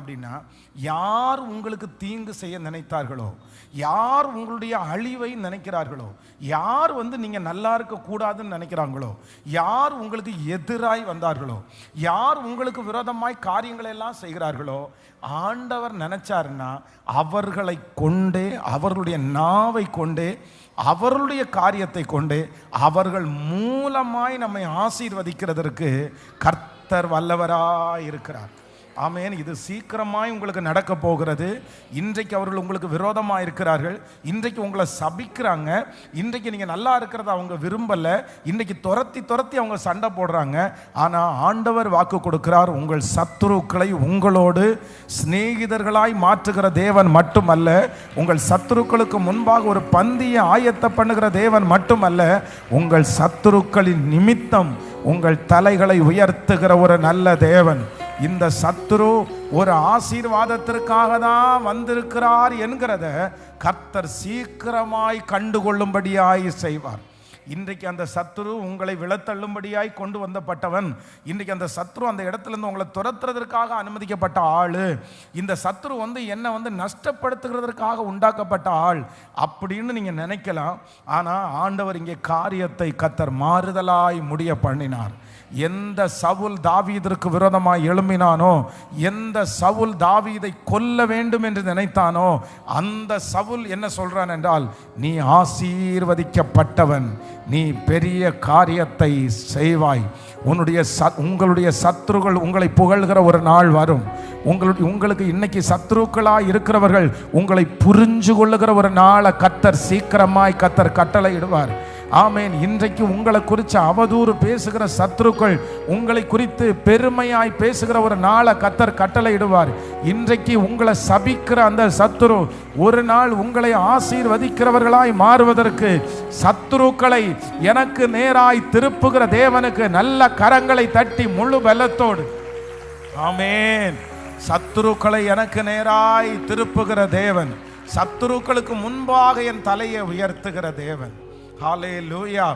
அப்படின்னா, யார் உங்களுக்கு தீங்கு செய்ய நினைத்தார்களோ, யார் உங்களுடைய அழிவை நினைக்கிறார்களோ, யார் நீங்க நல்லா இருக்க கூடாதுன்னு நினைக்கிறாங்களோ, யார் உங்களுக்கு எதிராய் வந்தார்களோ, யார் உங்களுக்கு விரோதமாய் காரியங்களை எல்லாம் செய்கிறார்களோ, ஆண்டவர் நினைச்சாருன்னா அவர்களை கொண்டே, அவர்களுடைய நாவை கொண்டே, அவர்களுடைய காரியத்தை கொண்டு அவர்கள் மூலமாய் நம்மை ஆசீர்வதிக்கிறதற்கு கர்த்தர் வல்லவராய் இருக்கிறார். ஆமென். இது சீக்கிரமாய் உங்களுக்கு நடக்க போகிறது. இன்றைக்கு அவர்கள் உங்களுக்கு விரோதமாக இருக்கிறார்கள், இன்றைக்கு உங்களை சபிக்கிறாங்க, இன்றைக்கு நீங்கள் நல்லா இருக்கிறத அவங்க விரும்பலை, இன்றைக்கு துரத்தி அவங்க சண்டை போடுறாங்க. ஆனால் ஆண்டவர் வாக்கு கொடுக்கிறார், உங்கள் சத்துருக்களை உங்களோடு சிநேகிதர்களாய் மாற்றுகிற தேவன் மட்டுமல்ல, உங்கள் சத்துருக்களுக்கு முன்பாக ஒரு பந்தியை ஆயத்த பண்ணுகிற தேவன் மட்டுமல்ல, உங்கள் சத்துருக்களின் நிமித்தம் உங்கள் தலைகளை உயர்த்துகிற ஒரு நல்ல தேவன். இந்த சத்துரு ஒரு ஆசீர்வாதத்திற்காக தான் வந்திருக்கிறார் என்கிறத கர்த்தர் சீக்கிரமாய் கண்டுகொள்ளும்படியாய் செய்வார். இன்றைக்கு அந்த சத்துரு உங்களை விழத்தள்ளும்படியாய் கொண்டு வந்தப்பட்டவன், இன்றைக்கு அந்த சத்துரு அந்த இடத்துலேருந்து உங்களை துரத்துறதற்காக அனுமதிக்கப்பட்ட ஆள், இந்த சத்துரு என்னை நஷ்டப்படுத்துகிறதற்காக உண்டாக்கப்பட்ட ஆள் அப்படின்னு நீங்கள் நினைக்கலாம். ஆனால் ஆண்டவர் இங்கே காரியத்தை கர்த்தர் மாறுதலாய் முடிய பண்ணினார். எந்த சவுல் தாவீதிற்கு விரோதமாய் எழும்பினானோ, எந்த சவுல் தாவீதை கொல்ல வேண்டும் என்று நினைத்தானோ, அந்த சவுல் என்ன சொல்றான் என்றால், நீ ஆசீர்வதிக்கப்பட்டவன், நீ பெரிய காரியத்தை செய்வாய், உங்களுடைய சத்துருக்கள் உங்களை புகழ்கிற ஒரு நாள் வரும், உங்களுக்கு இன்னைக்கு சத்துருக்களாய் இருக்கிறவர்கள் உங்களை புரிஞ்சு கொள்ளுகிற ஒரு நாளை கர்த்தர் சீக்கிரமாய் கர்த்தர் கட்டளை இடுவார். ஆமேன். இன்றைக்கு உங்களை குறித்து அவதூறு பேசுகிற சத்துருக்கள் உங்களை குறித்து பெருமையாய் பேசுகிற ஒரு நாளை கர்த்தர் கட்டளை இடுவார். இன்றைக்கு உங்களை சபிக்கிற அந்த சத்துரு ஒரு நாள் உங்களை ஆசீர்வதிக்கிறவர்களாய் மாறுவதற்கு சத்துருக்களை எனக்கு நேராய் திருப்புகிற தேவனுக்கு நல்ல கரங்களை தட்டி முழு பலத்தோடு ஆமேன். சத்துருக்களை எனக்கு நேராய் திருப்புகிற தேவன், சத்துருக்களுக்கு முன்பாக என் தலையை உயர்த்துகிற தேவன். ஹல்லேலூயா.